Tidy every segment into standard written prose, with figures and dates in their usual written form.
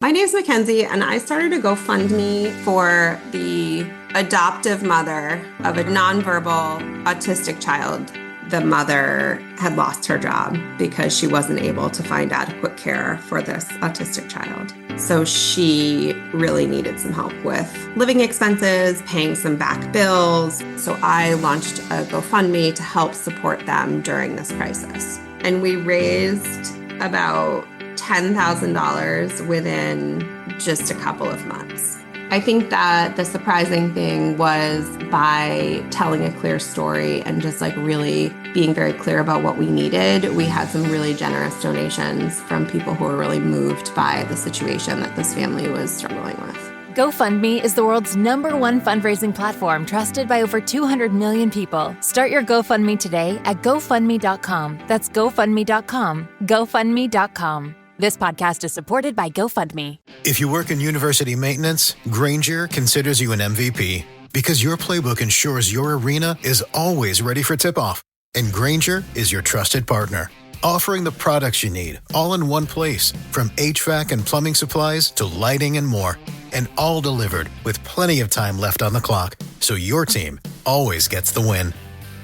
My name's Mackenzie, and I started a GoFundMe for the adoptive mother of a nonverbal autistic child. The mother had lost her job because she wasn't able to find adequate care for this autistic child. So she really needed some help with living expenses, paying some back bills. So I launched a GoFundMe to help support them during this crisis. And we raised about $10,000 within just a couple of months. I think that the surprising thing was by telling a clear story and just really being very clear about what we needed, we had some really generous donations from people who were really moved by the situation that this family was struggling with. GoFundMe is the world's #1 fundraising platform trusted by over 200 million people. Start your GoFundMe today at GoFundMe.com. That's GoFundMe.com. GoFundMe.com. This podcast is supported by GoFundMe. If you work in university maintenance, Grainger considers you an MVP because your playbook ensures your arena is always ready for tip-off. And Grainger is your trusted partner, offering the products you need all in one place, from HVAC and plumbing supplies to lighting and more. And all delivered with plenty of time left on the clock, so your team always gets the win.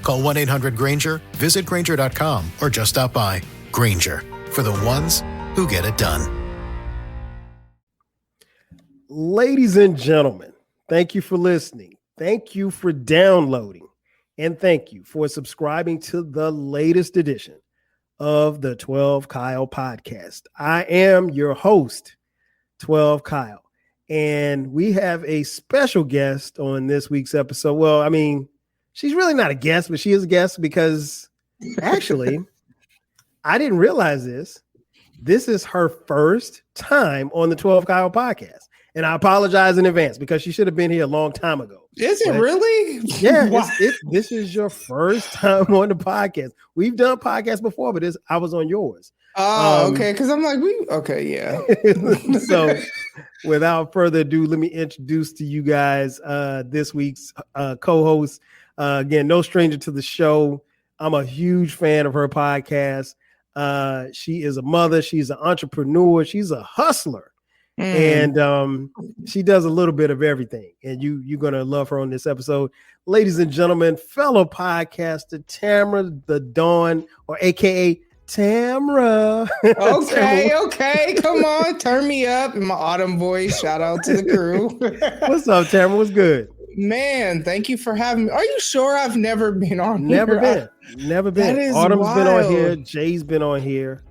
Call 1-800-GRAINGER, visit Grainger.com, or just stop by. Grainger, for the ones who get it done. Ladies and gentlemen, thank you for listening. Thank you for downloading. And thank you for subscribing to the latest edition of the 12 Kyle podcast. I am your host, 12 Kyle. And we have a special guest on this week's episode. Well, I mean, she's really not a guest, but she is a guest because actually, I didn't realize this. This is her first time on the 12 Kyle podcast. And I apologize in advance because she should have been here a long time ago. Is it really? Yeah, this is your first time on the podcast. We've done podcasts before, but I was on yours. Oh, okay. Because I'm like, yeah. So without further ado, let me introduce to you guys this week's co-host. Again, no stranger to the show. I'm a huge fan of her podcast. She is a mother. She's an entrepreneur. She's a hustler. And she does a little bit of everything. And you're going to love her on this episode. Ladies and gentlemen, fellow podcaster, Tamara the Dawn, or AKA Tamara. Okay. Come on. Turn me up in my autumn voice. Shout out to the crew. What's up, Tamara? What's good? Man, thank you for having me. Are you sure I've never been on here? Never been. Autumn's wild. Been on here. Jay's been on here.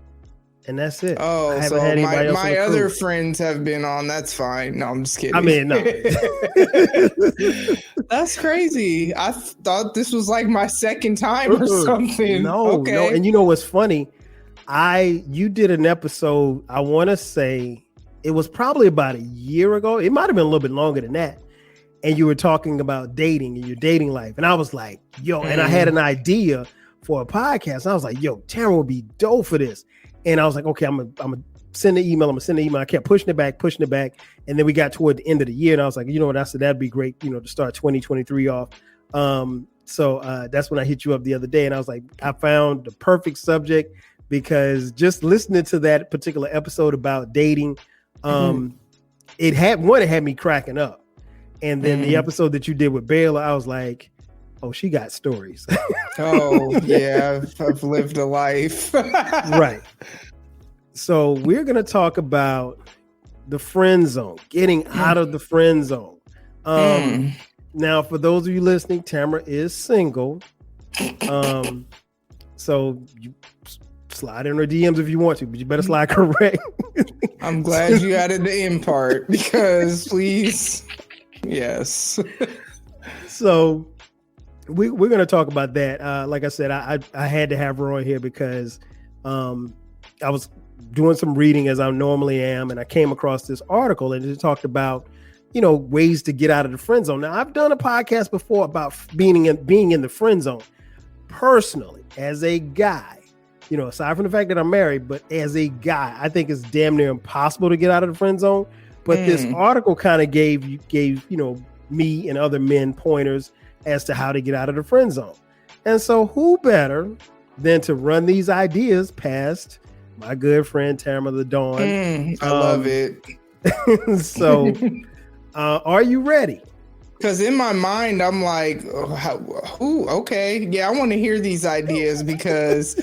And that's it. Oh, so my other friends have been on. That's fine. No, I'm just kidding. I mean, no. That's crazy. I thought this was like my second time or something. No. And you know what's funny? You did an episode, I want to say it was probably about a year ago. It might have been a little bit longer than that. And you were talking about dating and your dating life. And I was like, and I had an idea for a podcast. And I was like, Tamara would be dope for this. And I was like, okay, I'm gonna send the email. I kept pushing it back. And then we got toward the end of the year. And I was like, you know what? I said, that'd be great, to start 2023 off. So that's when I hit you up the other day. And I was like, I found the perfect subject because just listening to that particular episode about dating, it had me cracking up. And then the episode that you did with Baylor, I was like, oh, she got stories. Oh, yeah, I've lived a life. Right. So we're going to talk about the friend zone, getting out of the friend zone. Now, for those of you listening, Tamara is single. So you slide in her DMs if you want to, but you better slide correct. I'm glad you added the in part because please. Yes. So we're going to talk about that. Like I said, I had to have her on here because I was doing some reading as I normally am, and I came across this article and it talked about, ways to get out of the friend zone. Now, I've done a podcast before about being in the friend zone. Personally, as a guy, aside from the fact that I'm married, but as a guy, I think it's damn near impossible to get out of the friend zone. But this article kind of gave me and other men pointers as to how to get out of the friend zone. And so who better than to run these ideas past my good friend Tamara the Dawn. I love it. So, are you ready? Because in my mind, I'm like, okay. Yeah, I want to hear these ideas because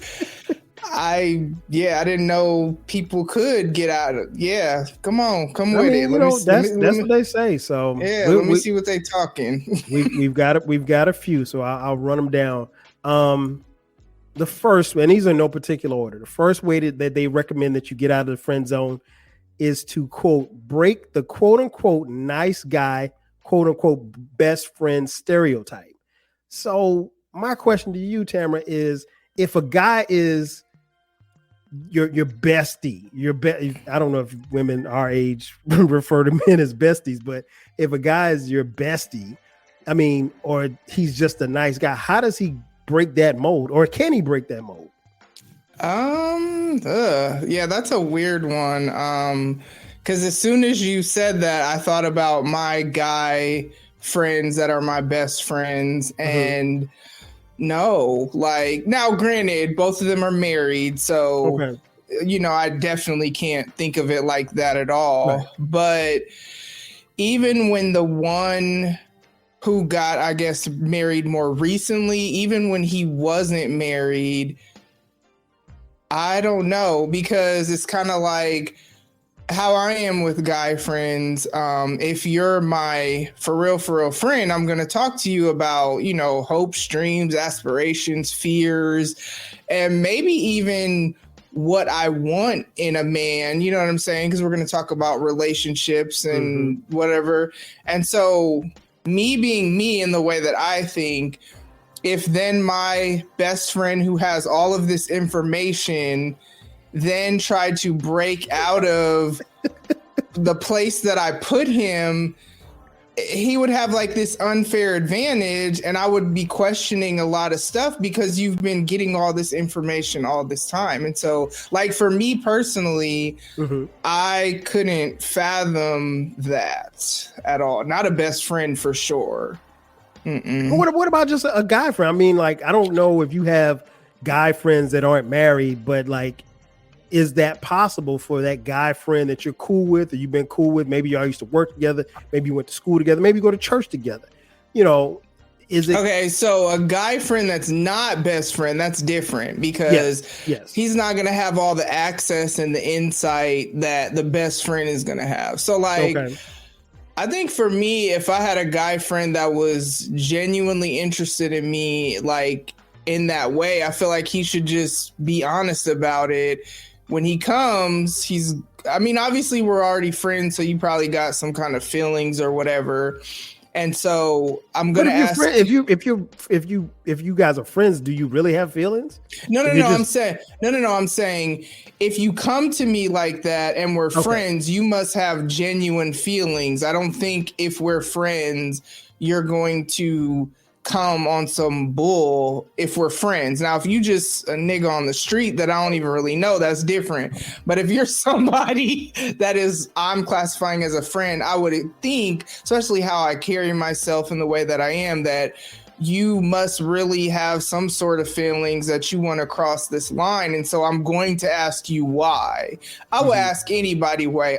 I didn't know people could get out of. Yeah, come with it. That's what they say. So let me see what they talking. we've got a few. So I'll run them down. The first, and these are in no particular order. The first way that they recommend that you get out of the friend zone is to quote break the quote unquote nice guy quote unquote best friend stereotype. So my question to you, Tamara, is if a guy is your bestie, I don't know if women our age refer to men as besties, but if a guy is your bestie, I mean, or he's just a nice guy, how does he break that mold, or can he break that mold? Yeah, that's a weird one. Because as soon as you said that, I thought about my guy friends that are my best friends, and no, like now, granted, both of them are married, so I definitely can't think of it like that at all. Right. But even when the one who got, I guess, married more recently, even when he wasn't married, I don't know, because it's kind of like how I am with guy friends. If you're my for real friend, I'm going to talk to you about, hopes, dreams, aspirations, fears, and maybe even what I want in a man, you know what I'm saying? Because we're going to talk about relationships and whatever. And so me being me in the way that I think, if then my best friend who has all of this information then tried to break out of the place that I put him, he would have like this unfair advantage, and I would be questioning a lot of stuff because you've been getting all this information all this time. And so, like, for me personally, I couldn't fathom that at all. Not a best friend for sure. What about just a guy friend? I mean, like, I don't know if you have guy friends that aren't married, but like, is that possible for that guy friend that you're cool with, or you've been cool with? Maybe y'all used to work together. Maybe you went to school together. Maybe you go to church together. Is it okay? So a guy friend that's not best friend, that's different, because he's not going to have all the access and the insight that the best friend is going to have. So like, I think for me, if I had a guy friend that was genuinely interested in me, like in that way, I feel like he should just be honest about it. When he comes, obviously we're already friends, so you probably got some kind of feelings or whatever. And so I'm going to ask if you guys are friends, do you really have feelings? No. I'm saying if you come to me like that and we're friends, you must have genuine feelings. I don't think if we're friends, you're going to come on some bull if we're friends. Now, if you just a nigga on the street that I don't even really know, that's different. But if you're somebody that I'm classifying as a friend, I would think, especially how I carry myself in the way that I am, that you must really have some sort of feelings that you want to cross this line. And so I'm going to ask you why. I will ask anybody why,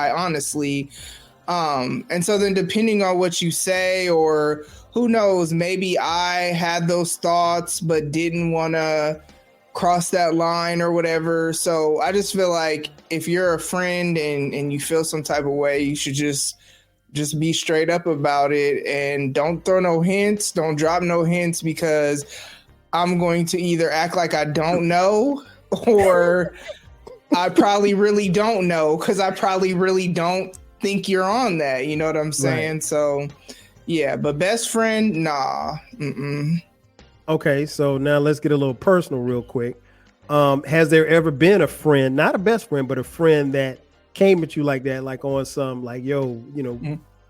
honestly. And so then depending on what you say, or who knows, maybe I had those thoughts but didn't want to cross that line or whatever. So I just feel like if you're a friend and you feel some type of way, you should just be straight up about it, and don't throw no hints, don't drop no hints, because I'm going to either act like I don't know, or I probably really don't know, because I probably really don't think you're on that. You know what I'm saying? Right. So yeah, but best friend, nah. Okay, so now let's get a little personal real quick. Has there ever been a friend, not a best friend, but a friend that came at you like that, like on some, like, yo,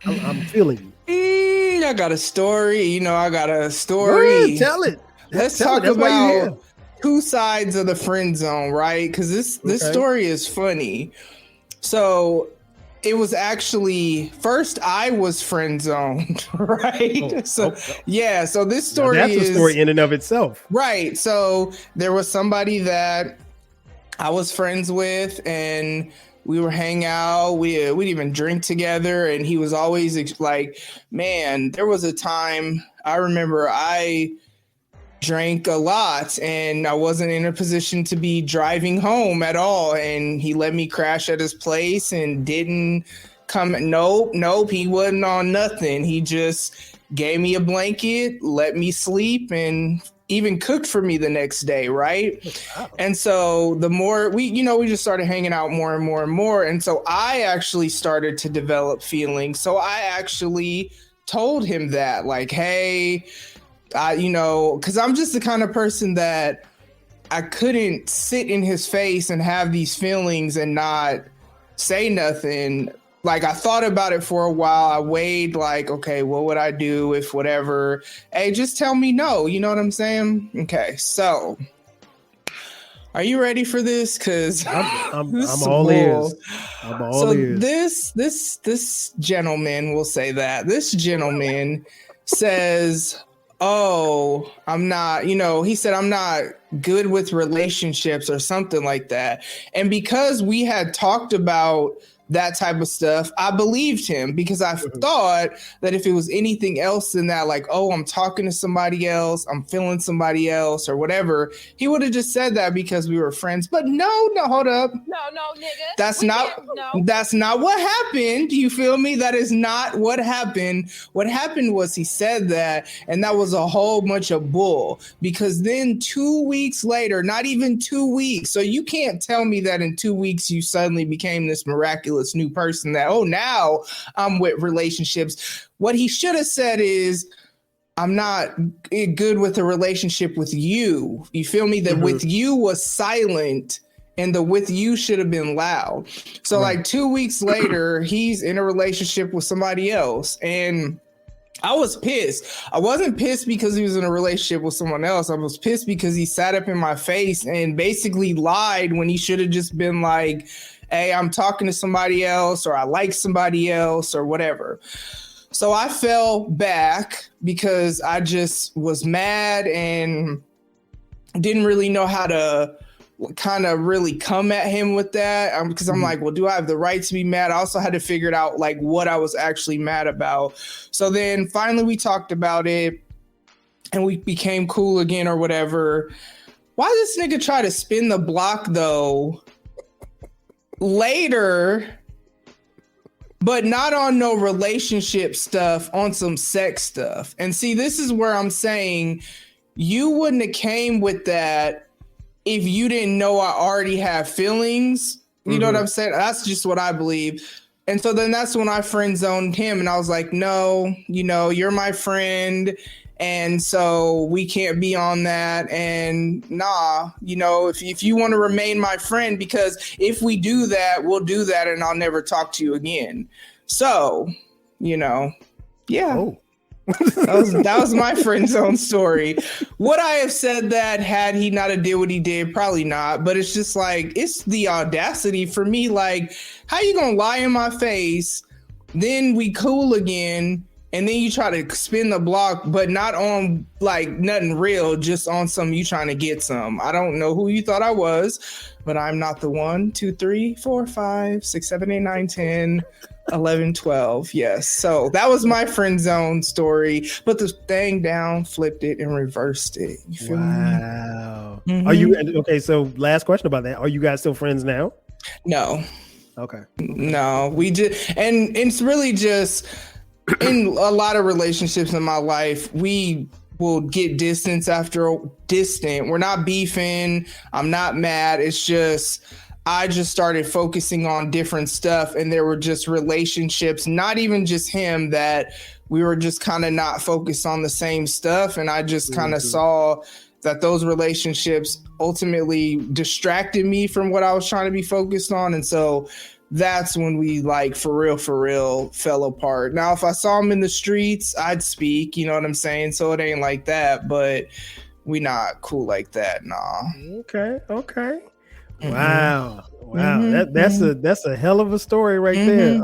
I'm feeling you? I got a story. Go ahead, tell it. Let's talk about two sides of the friend zone, right? Because this story is funny. So it was actually, first I was friend zoned, right? So this story that's a story in and of itself. Right. So there was somebody that I was friends with, and we were hang out. We'd even drink together. And he was always like, man, there was a time I remember I drank a lot and I wasn't in a position to be driving home at all. And he let me crash at his place and didn't come. Nope. He wasn't on nothing. He just gave me a blanket, let me sleep, and even cooked for me the next day. Right. Wow. And so the more we just started hanging out more and more and more. And so I actually started to develop feelings. So I actually told him that, like, hey, because I'm just the kind of person that I couldn't sit in his face and have these feelings and not say nothing. Like, I thought about it for a while. I weighed, like, okay, what would I do if whatever? Hey, just tell me no. You know what I'm saying? Okay, so are you ready for this? Because I'm all ears. I'm all ears. This gentleman will say that. This gentleman says, oh, I'm not, he said, I'm not good with relationships or something like that. And because we had talked about that type of stuff, I believed him, because I thought that if it was anything else than that, like, oh, I'm talking to somebody else, I'm feeling somebody else or whatever, he would have just said that because we were friends. But no, hold up. No, nigga. That's not what happened. You feel me? That is not what happened. What happened was he said that, and that was a whole bunch of bull, because then 2 weeks later, not even 2 weeks. So you can't tell me that in 2 weeks you suddenly became this miraculous new person that, oh, now I'm with relationships. What he should have said is, I'm not good with a relationship with you. You feel me? That with you was silent, and the with you should have been loud. So like 2 weeks later, he's in a relationship with somebody else. And I was pissed. I wasn't pissed because he was in a relationship with someone else. I was pissed because he sat up in my face and basically lied when he should have just been like, hey, I'm talking to somebody else, or I like somebody else, or whatever. So I fell back because I just was mad and didn't really know how to kind of really come at him with that. Because I'm like, well, do I have the right to be mad? I also had to figure it out, like, what I was actually mad about. So then finally we talked about it and we became cool again or whatever. Why this nigga try to spin the block though later, but not on no relationship stuff, on some sex stuff? And see, this is where I'm saying you wouldn't have came with that if you didn't know I already have feelings. You know what I'm saying? That's just what I believe. And so then that's when I friend zoned him, and I was like, no, you're my friend, and so we can't be on that. And nah, if you want to remain my friend, because if we do that, we'll do that and I'll never talk to you again. So, yeah. Oh. that was my friend zone story. Would I have said that had he not have did what he did? Probably not. But it's just like, it's the audacity for me. Like, how you gonna lie in my face, then we cool again, and then you try to spin the block, but not on like nothing real, just on some you trying to get some. I don't know who you thought I was, but I'm not the 1, 2, 3, 4, 5, 6, 7, 8, 9, 10, 11, 12. Yes. So that was my friend zone story. Put the thing down, flipped it, and reversed it. You feel me? Wow. Are you okay? So last question about that. Are you guys still friends now? No. Okay. No, we just, and it's really just, in a lot of relationships in my life, we will get distance after distant. We're not beefing. I'm not mad. It's just, I just started focusing on different stuff, and there were just relationships, not even just him, that we were just kind of not focused on the same stuff. And I just kind of saw that those relationships ultimately distracted me from what I was trying to be focused on. And so that's when we, like, for real fell apart. Now, if I saw him in the streets, I'd speak, you know what I'm saying? So it ain't like that, but we not cool like that. Nah. Okay. Wow. That's a hell of a story right there.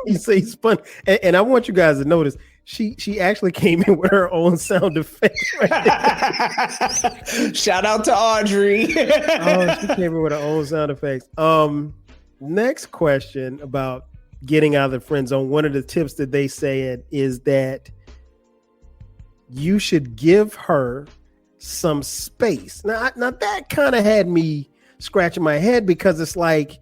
He spun, and I want you guys to notice she actually came in with her own sound effect. Right Shout out to Audrey. Oh, she came in with her own sound effects. Next question about getting out of the friend zone. One of the tips that they said is that you should give her some space. Now that kind of had me scratching my head, because it's like,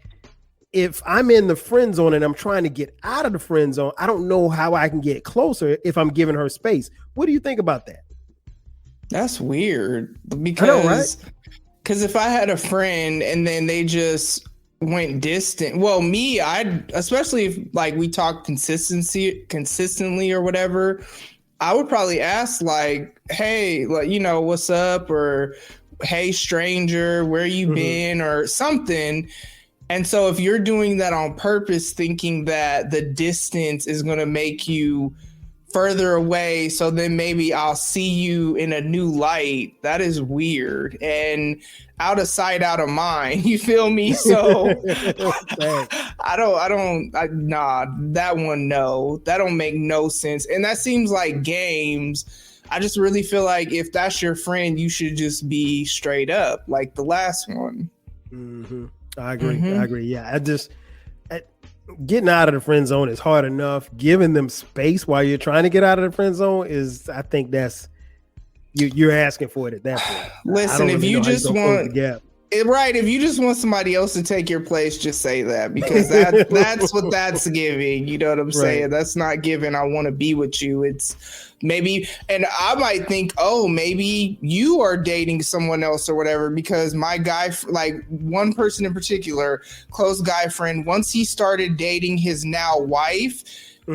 if I'm in the friend zone and I'm trying to get out of the friend zone, I don't know how I can get closer if I'm giving her space. What do you think about that? That's weird, because I know, right? Because if I had a friend and then they just went distant, well, me, especially if like we talk consistently or whatever, I would probably ask like, hey, like, what's up? Or hey, stranger, where you been? Or something. And so if you're doing that on purpose, thinking that the distance is going to make you further away, so then maybe I'll see you in a new light, that is weird. And out of sight, out of mind, you feel me? So nah, that one, no, that don't make no sense. And that seems like games. I just really feel like if that's your friend, you should just be straight up like the last one. I agree. Yeah, getting out of the friend zone is hard enough. Giving them space while you're trying to get out of the friend zone is, I think that's you're asking for it at that point. Listen, if you just want if you just want somebody else to take your place, just say that, because that's what that's giving. You know what I'm saying? Right. That's not giving I want to be with you. It's maybe, and I might think, oh, maybe you are dating someone else or whatever, because my guy, like one person in particular, close guy friend, once he started dating his now wife,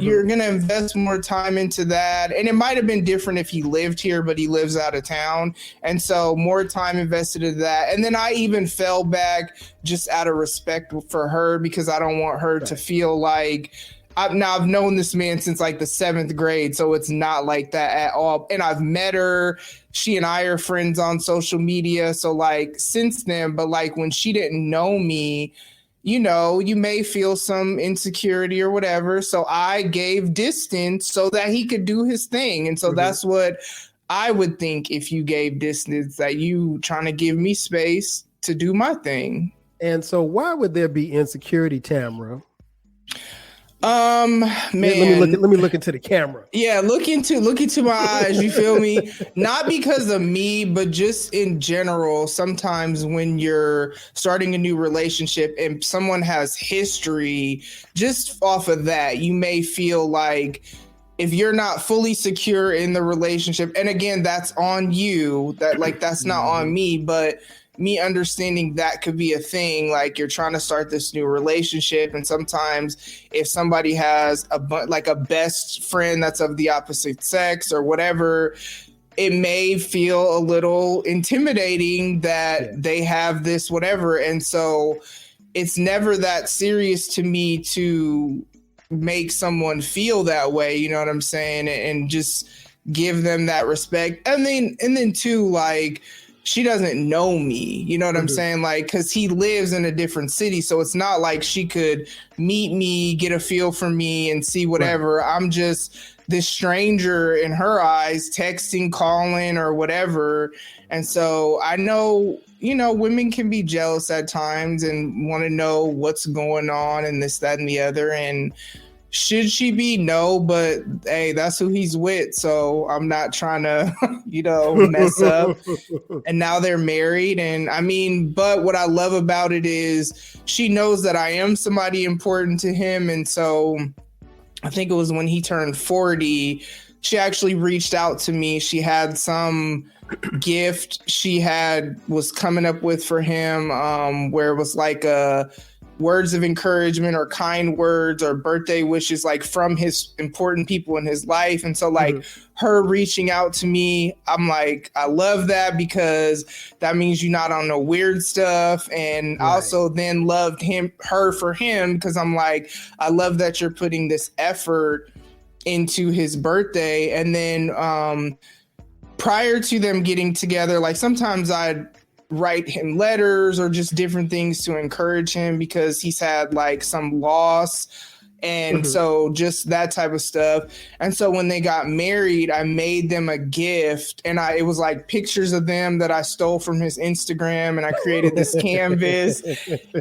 you're going to invest more time into that. And it might have been different if he lived here, but he lives out of town. And so more time invested in that. And then I even fell back just out of respect for her, because I don't want her to feel like, I've known this man since like the 7th grade. So it's not like that at all. And I've met her. She and I are friends on social media. So like since then, but like when she didn't know me, you may feel some insecurity or whatever. So I gave distance so that he could do his thing. And so that's what I would think if you gave distance, that you trying to give me space to do my thing. And so why would there be insecurity, Tamara? Man, let me look into the camera. Yeah, look into my eyes. You feel me? Not because of me, but just in general. Sometimes when you're starting a new relationship and someone has history, just off of that, you may feel like if you're not fully secure in the relationship, and again, that's on you. That's not on me, but me understanding that could be a thing. Like you're trying to start this new relationship, and sometimes if somebody has a best friend that's of the opposite sex or whatever, it may feel a little intimidating that they have this whatever. And so it's never that serious to me to make someone feel that way, you know what I'm saying? And just give them that respect. And then too, like, she doesn't know me, you know what I'm saying? Like, cause he lives in a different city. So it's not like she could meet me, get a feel for me and see whatever. Right. I'm just this stranger in her eyes, texting, calling or whatever. And so I know, women can be jealous at times and want to know what's going on and this, that, and the other. And should she be? No, but hey, that's who he's with. So I'm not trying to, mess up. And now they're married. And I mean, but what I love about it is she knows that I am somebody important to him. And so I think it was when he turned 40, she actually reached out to me. She had some gift was coming up with for him, where it was like words of encouragement or kind words or birthday wishes, like from his important people in his life. And so like her reaching out to me, I'm like, I love that, because that means you're not on no weird stuff. And I also then loved her for him, because I'm like, I love that you're putting this effort into his birthday. And then prior to them getting together, like sometimes I'd write him letters or just different things to encourage him, because he's had like some loss And so just that type of stuff. And so when they got married, I made them a gift, and it was like pictures of them that I stole from his Instagram, and I created this canvas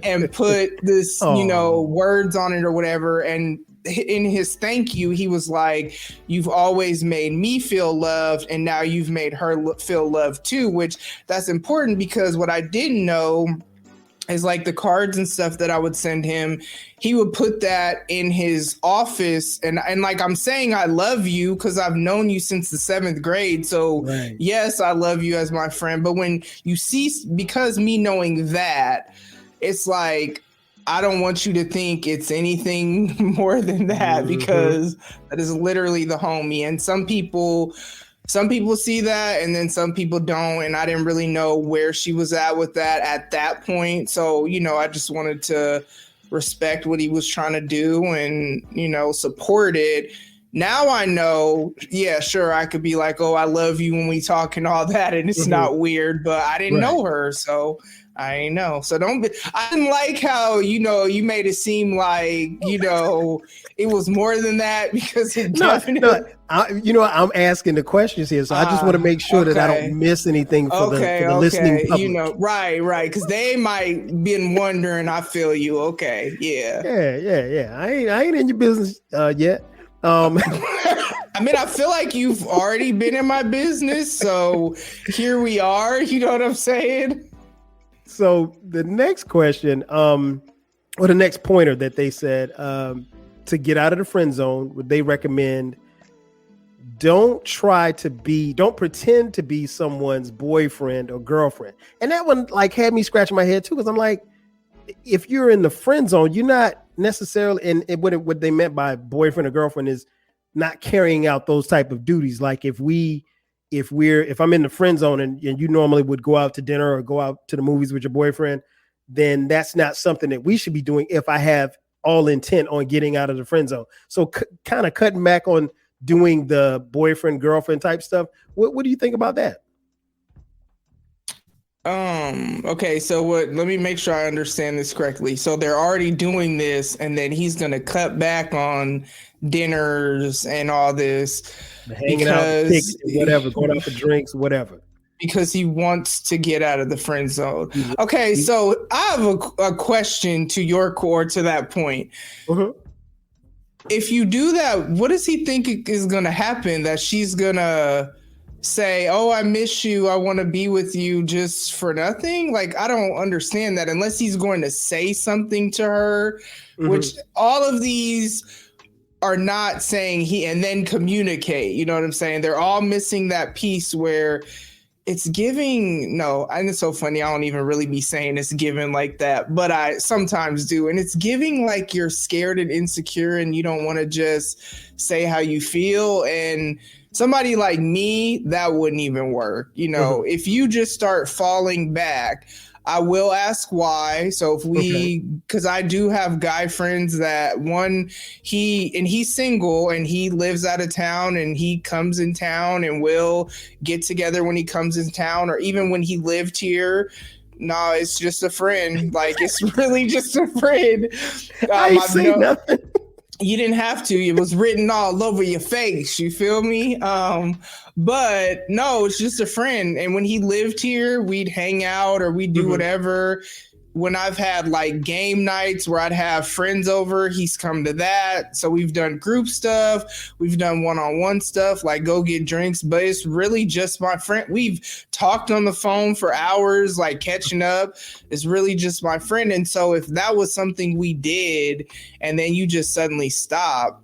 and put this, words on it or whatever. And in his thank you, he was like, "You've always made me feel loved, and now you've made her feel loved too," which that's important, because what I didn't know is like the cards and stuff that I would send him, he would put that in his office. And like, I'm saying, I love you because I've known you since the 7th grade. So yes, I love you as my friend. But when you see, because me knowing that, it's like, I don't want you to think it's anything more than that, because that is literally the homie. And some people see that, and then some people don't. And I didn't really know where she was at with that at that point. So, I just wanted to respect what he was trying to do and, support it. Now I know, yeah, sure, I could be like, "Oh, I love you" when we talk and all that, and it's not weird, but I didn't know her. So I ain't know. So I didn't like how, you made it seem like, it was more than that, because it definitely. I'm asking the questions here, so I just want to make sure that I don't miss anything for the listening public. Right, because they might been wondering. I feel you. Okay, yeah. I ain't in your business yet. I mean, I feel like you've already been in my business, so here we are. You know what I'm saying? So the next question, or the next pointer that they said, to get out of the friend zone, would they recommend don't pretend to be someone's boyfriend or girlfriend. And that one like had me scratching my head too, because I'm like, if you're in the friend zone, you're not necessarily, and what they meant by boyfriend or girlfriend is not carrying out those type of duties. Like if I'm in the friend zone and you normally would go out to dinner or go out to the movies with your boyfriend, then that's not something that we should be doing if I have all intent on getting out of the friend zone. So kind of cutting back on doing the boyfriend, girlfriend type stuff. What do you think about that? Okay, so let me make sure I understand this correctly. So they're already doing this, and then he's going to cut back on dinners and all this, hanging out, whatever, going out for drinks, whatever, because he wants to get out of the friend zone. Okay, so I have a question to your core to that point. If you do that, what does he think is going to happen? That she's going to say, "Oh, I miss you, I want to be with you," just for nothing? Like, I don't understand that, unless he's going to say something to her, which all of these are not saying and then communicate. You know what I'm saying? They're all missing that piece where it's giving, and it's so funny, I don't even really be saying it's given like that, but I sometimes do. And it's giving like you're scared and insecure and you don't want to just say how you feel. And somebody like me, that wouldn't even work. If you just start falling back, I will ask why. So because I do have guy friends that he's single and he lives out of town and he comes in town and we'll get together when he comes in town, or even when he lived here. No, it's just a friend. Like, it's really just a friend. I ain't say nothing. You didn't have to. It was written all over your face. You feel me? But no, it's just a friend. And when he lived here, we'd hang out or we'd do whatever. When I've had like game nights where I'd have friends over, he's come to that. So we've done group stuff. We've done one-on-one stuff, like go get drinks. But it's really just my friend. We've talked on the phone for hours, like catching up. It's really just my friend. And so if that was something we did and then you just suddenly stop,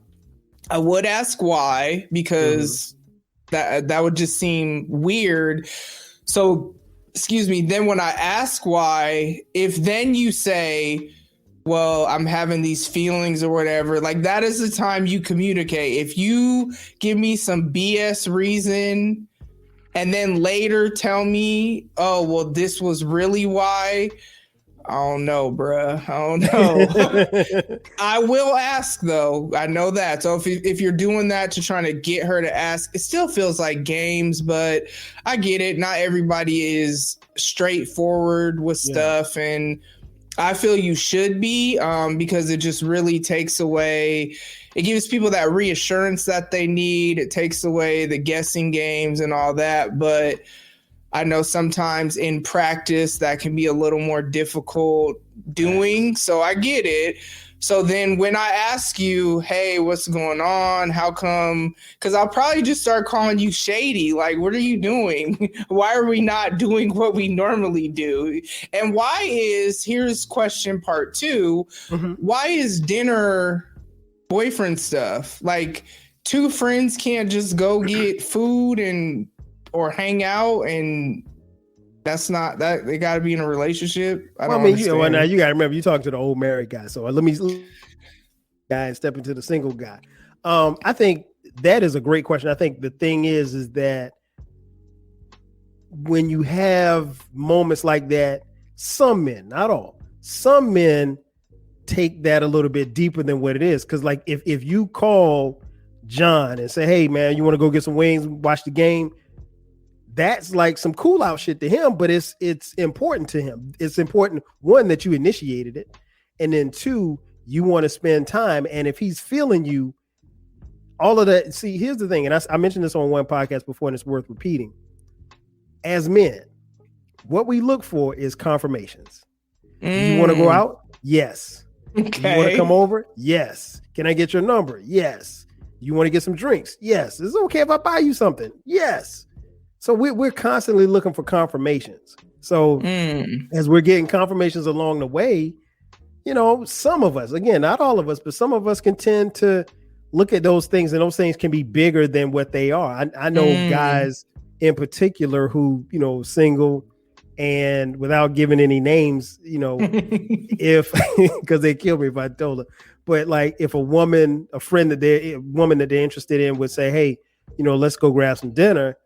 I would ask why, because that would just seem weird. So excuse me, then when I ask why, if then you say, "Well, I'm having these feelings," or whatever, like that is the time you communicate. If you give me some BS reason and then later tell me, "Oh, well, this was really why," I don't know, bruh. I don't know. I will ask, though. I know that. So if you're doing that to trying to get her to ask, it still feels like games, but I get it. Not everybody is straightforward with stuff. And I feel you should be, because it just really takes away, it gives people that reassurance that they need. It takes away the guessing games and all that. But I know sometimes in practice that can be a little more difficult doing. So I get it. So then when I ask you, hey, what's going on? How come? Because I'll probably just start calling you shady. Like, what are you doing? Why are we not doing what we normally do? And here's question part 2. Why is dinner boyfriend stuff? Like, two friends can't just go get food or hang out, and that's not that they got to be in a relationship. Now you got to remember you talking to the old married guy. So let me step into the single guy. I think that is a great question. I think the thing is that when you have moments like that, some men, not all, some men take that a little bit deeper than what it is. Because like if you call John and say, hey man, you want to go get some wings, watch the game, that's like some cool out shit to him, but it's important to him. It's important, one, that you initiated it, and then two, you want to spend time. And if he's feeling you, all of that. See, here's the thing, and I mentioned this on one podcast before, and it's worth repeating. As men, what we look for is confirmations. Do you want to go out? Yes. Okay. You want to come over? Yes. Can I get your number? Yes. You want to get some drinks? Yes. Is it okay if I buy you something? Yes. So we're constantly looking for confirmations. So as we're getting confirmations along the way, you know, some of us, again, not all of us, but some of us can tend to look at those things, and those things can be bigger than what they are. I know guys in particular who, you know, single, and without giving any names, you know, if because they kill me if I told her, but like if a friend that they're interested in would say, hey, you know, let's go grab some dinner.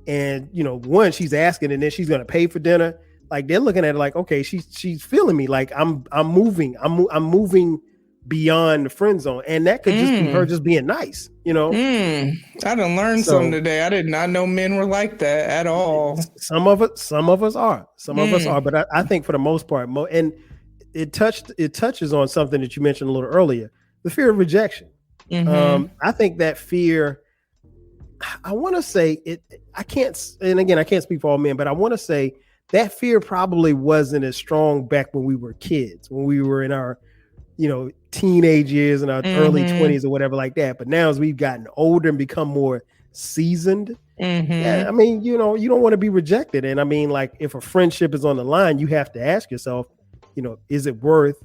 And, you know, one, she's asking, and then she's going to pay for dinner. Like they're looking at it like, okay, she's feeling me. Like I'm moving beyond the friend zone. And that could just be her just being nice, you know? I done learned something today. I did not know men were like that at all. Some of us are. Some of us are. But I think for the most part, and it touches on something that you mentioned a little earlier, the fear of rejection. I think that fear, I want to say it. I can't speak for all men, but I want to say that fear probably wasn't as strong back when we were kids, when we were in our, you know, teenage years and our early 20s or whatever like that. But now as we've gotten older and become more seasoned, yeah, I mean, you know, you don't want to be rejected. And I mean, like if a friendship is on the line, you have to ask yourself, you know, is it worth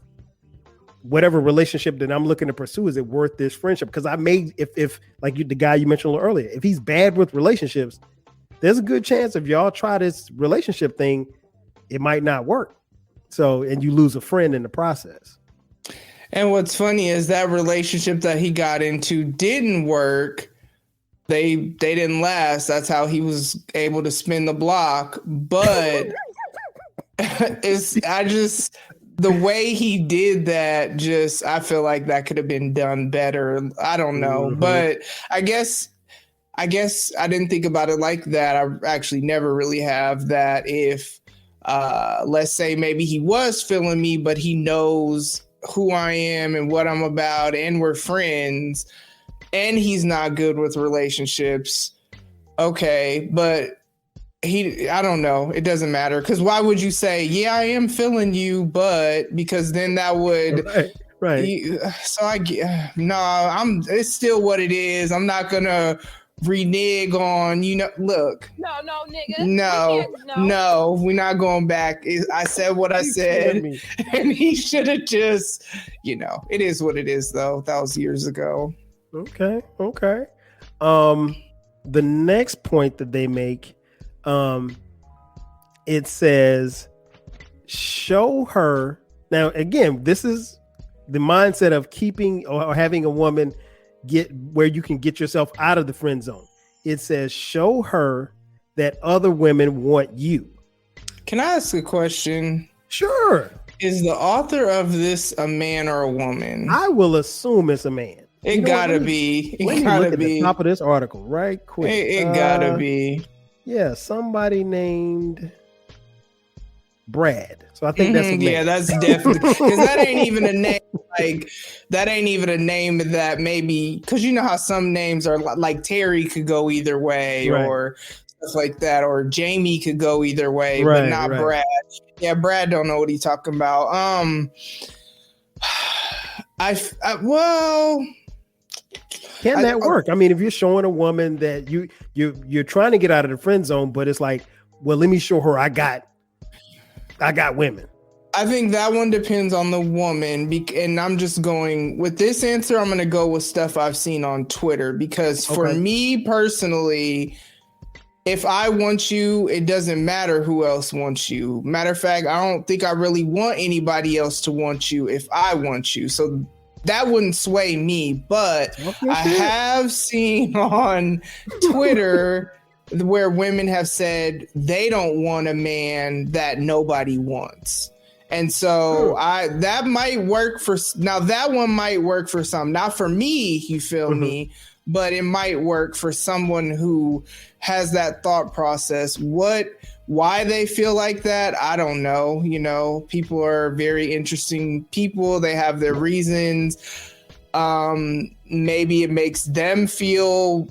whatever relationship that I'm looking to pursue? Is it worth this friendship? Because I may, if like the guy you mentioned a little earlier, if he's bad with relationships, there's a good chance if y'all try this relationship thing, it might not work. So, and you lose a friend in the process. And what's funny is that relationship that he got into didn't work. They didn't last. That's how he was able to spin the block. But the way he did that, I feel like that could have been done better. I don't know. But I guess I didn't think about it like that. I actually never really have that. If let's say maybe he was feeling me, but he knows who I am and what I'm about, and we're friends, and he's not good with relationships. Okay, but I don't know. It doesn't matter, because why would you say, yeah, I am feeling you, but because then that would right. It's still what it is. I'm not gonna renege on, you know, look. No, nigga. No, we're not going back. I said what I said, and he should have just, you know, it is what it is, though. That was years ago. Okay. The next point that they make, it says, show her. Now, again, this is the mindset of keeping or having a woman get where you can get yourself out of the friend zone. It says, show her that other women want you. Can I ask a question? Sure. Is the author of this a man or a woman? I will assume it's a man. It gotta be. It gotta be. At the top of this article, right quick. It gotta be. Yeah, somebody named Brad. So I think that's a yeah, that's definitely because that ain't even a name. Like that ain't even a name that maybe because you know how some names are like Terry could go either way or stuff like that, or Jamie could go either way, but not Brad. Yeah, Brad don't know what he's talking about. Well, can that work? I mean, if you're showing a woman that you're trying to get out of the friend zone, but it's like, well, let me show her I got women. I think that one depends on the woman, and I'm just going with this answer. I'm going to go with stuff I've seen on Twitter because for me personally, if I want you, it doesn't matter who else wants you. Matter of fact, I don't think I really want anybody else to want you if I want you. So that wouldn't sway me, but I have seen on Twitter where women have said they don't want a man that nobody wants. And so that might work that one might work for some, not for me, you feel me, but it might work for someone who has that thought process. Why they feel like that, I don't know. You know, people are very interesting people. They have their reasons. Maybe it makes them feel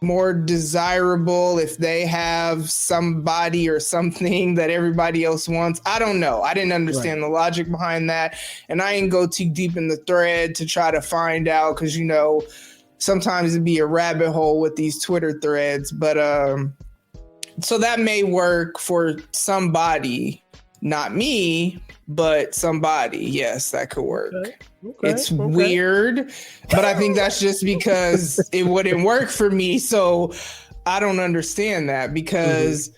more desirable if they have somebody or something that everybody else wants. I don't know. I didn't understand the logic behind that. And I didn't go too deep in the thread to try to find out because, you know, sometimes it'd be a rabbit hole with these Twitter threads. But so that may work for somebody, not me, but somebody. Yes, that could work. It's weird, but I think that's just because it wouldn't work for me. So I don't understand that because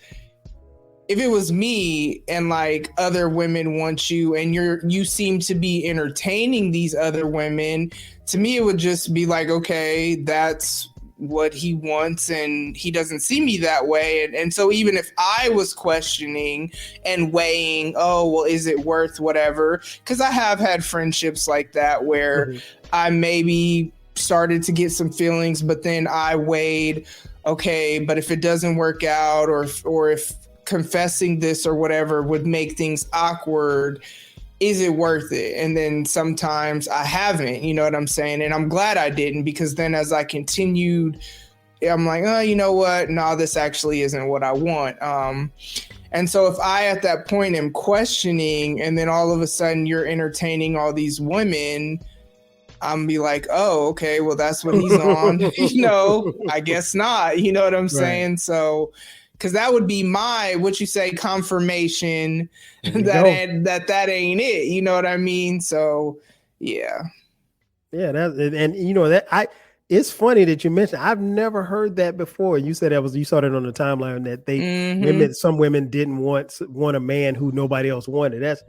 if it was me and like other women want you and you seem to be entertaining these other women, to me, it would just be like, okay, that's what he wants and he doesn't see me that way. And so even if I was questioning and weighing, oh, well, is it worth whatever? Because I have had friendships like that where I maybe started to get some feelings, but then I weighed, okay, but if it doesn't work out or if confessing this or whatever would make things awkward, is it worth it? And then sometimes I haven't, you know what I'm saying? And I'm glad I didn't because then as I continued, I'm like, oh, you know what? No, this actually isn't what I want. And so if I at that point am questioning and then all of a sudden you're entertaining all these women, I'm be like, oh, okay, well, that's what he's on. You know, I guess not. You know what I'm saying? So because that would be my, what you say, confirmation that ain't it. You know what I mean? So, yeah. Yeah. And you know, it's funny that you mentioned, I've never heard that before. You said you saw that on the timeline that some women didn't want a man who nobody else wanted. That's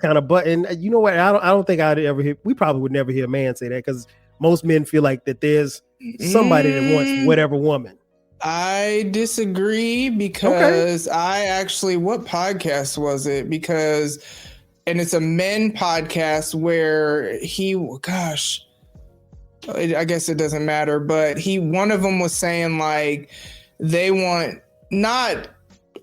kind of, and you know what? I don't think I'd ever hear, we probably would never hear a man say that because most men feel like that there's somebody that wants whatever woman. I disagree because I actually, what podcast was it? And it's a men podcast where I guess it doesn't matter, but one of them was saying like, they want not,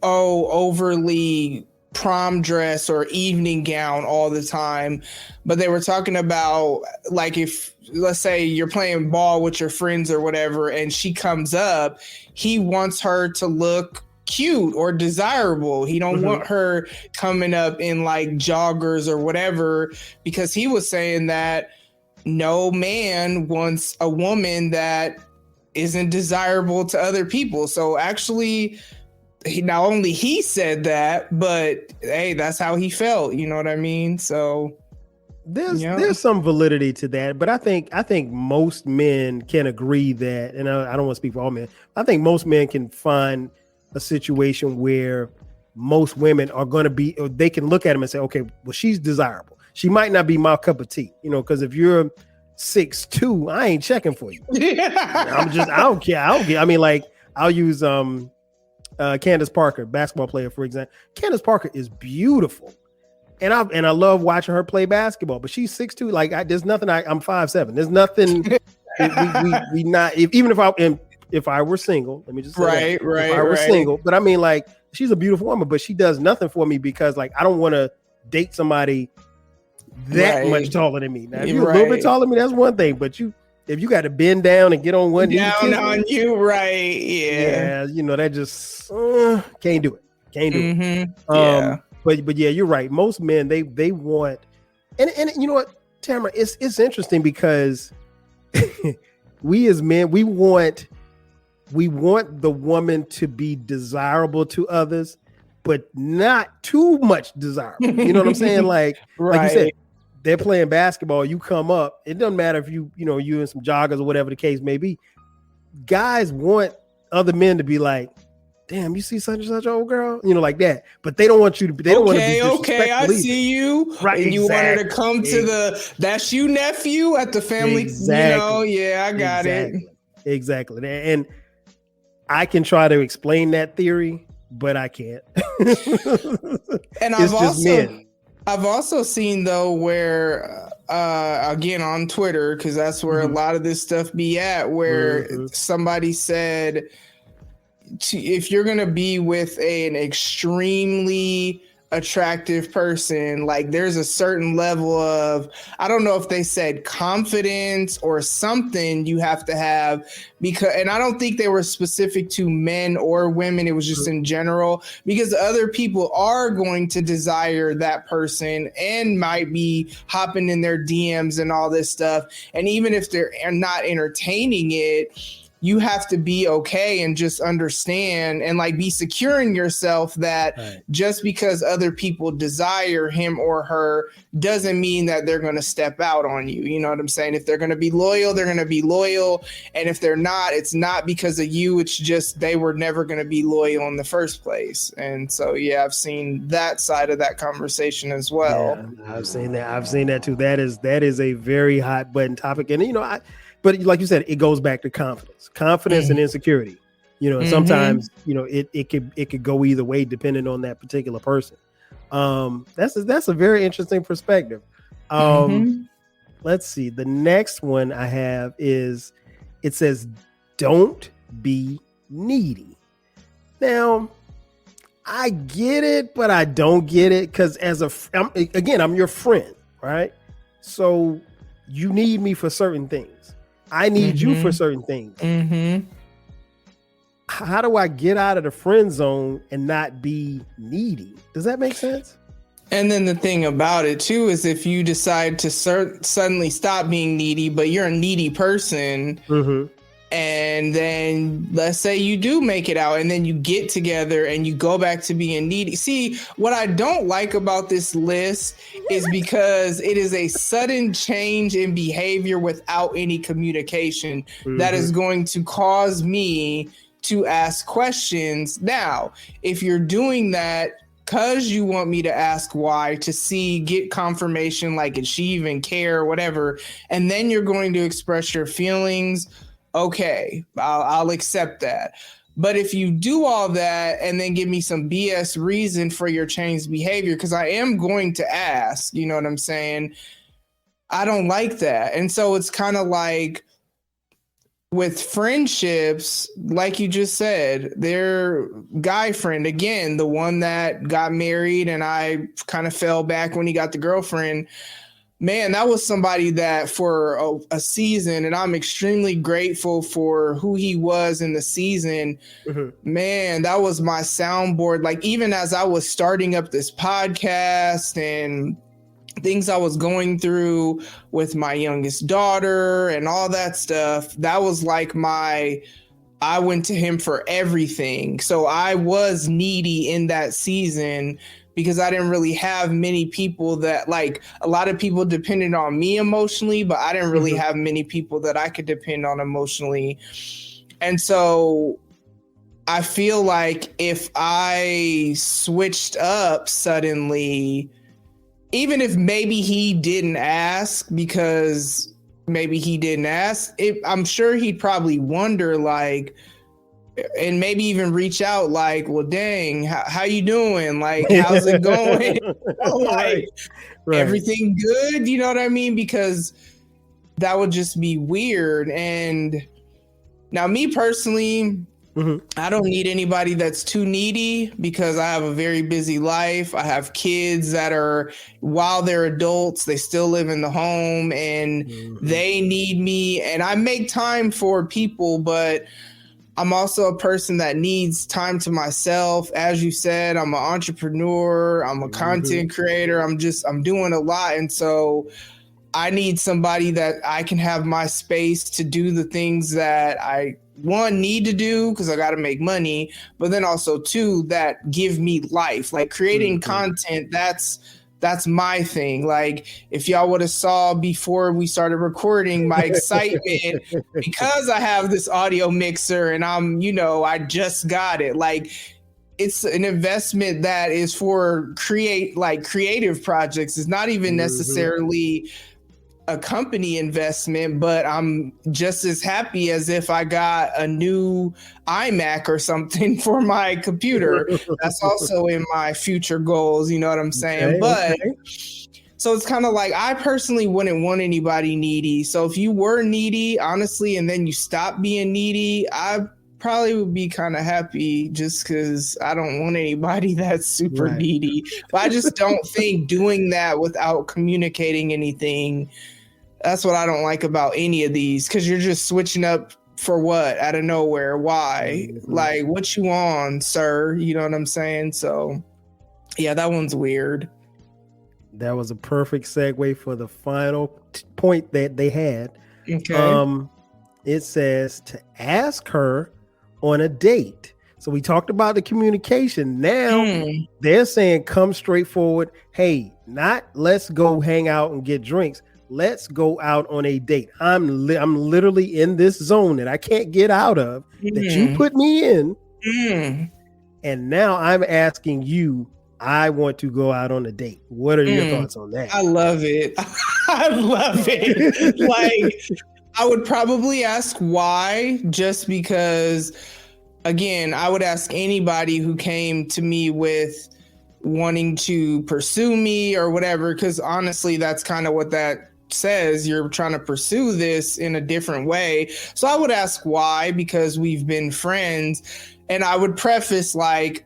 overly prom dress or evening gown all the time, but they were talking about like if let's say you're playing ball with your friends or whatever and she comes up, he wants her to look cute or desirable. He don't want her coming up in like joggers or whatever, because he was saying that no man wants a woman that isn't desirable to other people. So actually, not only he said that, but hey, that's how he felt. You know what I mean? So there's some validity to that, but I think most men can agree that, and I don't want to speak for all men. I think most men can find a situation where most women are going to be, or they can look at him and say, okay, well, she's desirable. She might not be my cup of tea, because if you're 6'2", I ain't checking for you. I don't care. I mean, like, I'll use Candace Parker, basketball player, for example. Candace Parker is beautiful, and I love watching her play basketball. But she's 6'2". Like, there's nothing. I'm 5'7". There's nothing. we not. Even if I were single, let me just say right. If I were single, but I mean, like, she's a beautiful woman, but she does nothing for me because like I don't want to date somebody that much taller than me. Now, if you're a little bit taller than me, that's one thing. But if you got to bend down and get on one knee, down on you, right? Yeah, that just can't do it. Can't do it. Yeah. But yeah, you're right. Most men they want, and you know what, Tamara, it's interesting because we as men we want the woman to be desirable to others, but not too much desirable. You know what I'm saying? Like you said, they're playing basketball. You come up. It doesn't matter if you in some joggers or whatever the case may be. Guys want other men to be like, damn, you see such and such old girl, like that. But they don't want you to. They don't want to be disrespectful. Okay, I see you. Right, and you want her to come to that's you nephew at the family. Exactly. Yeah, I got it. Exactly. And I can try to explain that theory, but I can't. And I've also seen though where again on Twitter, because that's where a lot of this stuff be at, where somebody said, if you're gonna be with an extremely attractive person, like there's a certain level of, I don't know if they said confidence or something you have to have, because, and I don't think they were specific to men or women, it was just in general, because other people are going to desire that person and might be hopping in their DMs and all this stuff, and even if they're not entertaining it, you have to be okay and just understand and like be secure in yourself that just because other people desire him or her doesn't mean that they're going to step out on you. You know what I'm saying? If they're going to be loyal, they're going to be loyal. And if they're not, it's not because of you. It's just they were never going to be loyal in the first place. And so, yeah, I've seen that side of that conversation as well. Yeah, I've seen that too. That is a very hot button topic. And, but like you said, it goes back to confidence and insecurity, sometimes, it could go either way depending on that particular person. That's a very interesting perspective. Let's see. The next one I have is, it says, don't be needy. Now, I get it, but I don't get it. Cause I'm your friend, right? So you need me for certain things. I need you for certain things. How do I get out of the friend zone and not be needy? Does that make sense? And then the thing about it too is if you decide to suddenly stop being needy, but you're a needy person, and then let's say you do make it out and then you get together and you go back to being needy. See, what I don't like about this list is because it is a sudden change in behavior without any communication that is going to cause me to ask questions. Now, if you're doing that because you want me to ask why, to get confirmation, like, did she even care or whatever, and then you're going to express your feelings, okay, I'll accept that. But if you do all that and then give me some BS reason for your changed behavior, because I am going to ask, you know what I'm saying? I don't like that. And so it's kind of like with friendships, like you just said, their guy friend, again, the one that got married and I kind of fell back when he got the girlfriend. Man, that was somebody that for a season, and I'm extremely grateful for who he was in the season. Man, that was my soundboard. Like, even as I was starting up this podcast and things I was going through with my youngest daughter and all that stuff, that was like I went to him for everything. So I was needy in that season, because I didn't really have many people that, like, a lot of people depended on me emotionally, but I didn't really have many people that I could depend on emotionally. And so I feel like if I switched up suddenly, even if maybe he didn't ask, because maybe he didn't ask, I'm sure he'd probably wonder, like, and maybe even reach out like, well, dang, how you doing? Like, how's it going? Like, everything good? You know what I mean? Because that would just be weird. And now, me personally, I don't need anybody that's too needy because I have a very busy life. I have kids that are, while they're adults, they still live in the home and they need me. And I make time for people, but I'm also a person that needs time to myself. As you said, I'm an entrepreneur. I'm a content creator. I'm doing a lot. And so I need somebody that I can have my space to do the things that I need to do because I got to make money, but then also two, that give me life. Like creating content, that's my thing. Like if y'all would have saw before we started recording my excitement because I have this audio mixer and I just got it. Like it's an investment that is for creative projects. It's not even necessarily a company investment, but I'm just as happy as if I got a new iMac or something for my computer. That's also in my future goals, you know what I'm saying? So it's kind of like I personally wouldn't want anybody needy. So if you were needy, honestly, and then you stop being needy, I probably would be kind of happy just because I don't want anybody that's super needy. But I just don't think doing that without communicating anything, that's what I don't like about any of these, because you're just switching up for what? Out of nowhere. Why? Like, what you on, sir? You know what I'm saying? So, yeah, that one's weird. That was a perfect segue for the final point that they had. Okay. It says to ask her on a date. So we talked about the communication. Now they're saying come straight forward. Hey, not let's go hang out and get drinks. Let's go out on a date. I'm literally in this zone that I can't get out of that you put me in. And now I'm asking you, I want to go out on a date. What are your thoughts on that? I love it. I love it. Like, I would probably ask why, just because, again, I would ask anybody who came to me with wanting to pursue me or whatever, because honestly, that's kind of what that says. You're trying to pursue this in a different way. So I would ask why, because we've been friends. And I would preface like,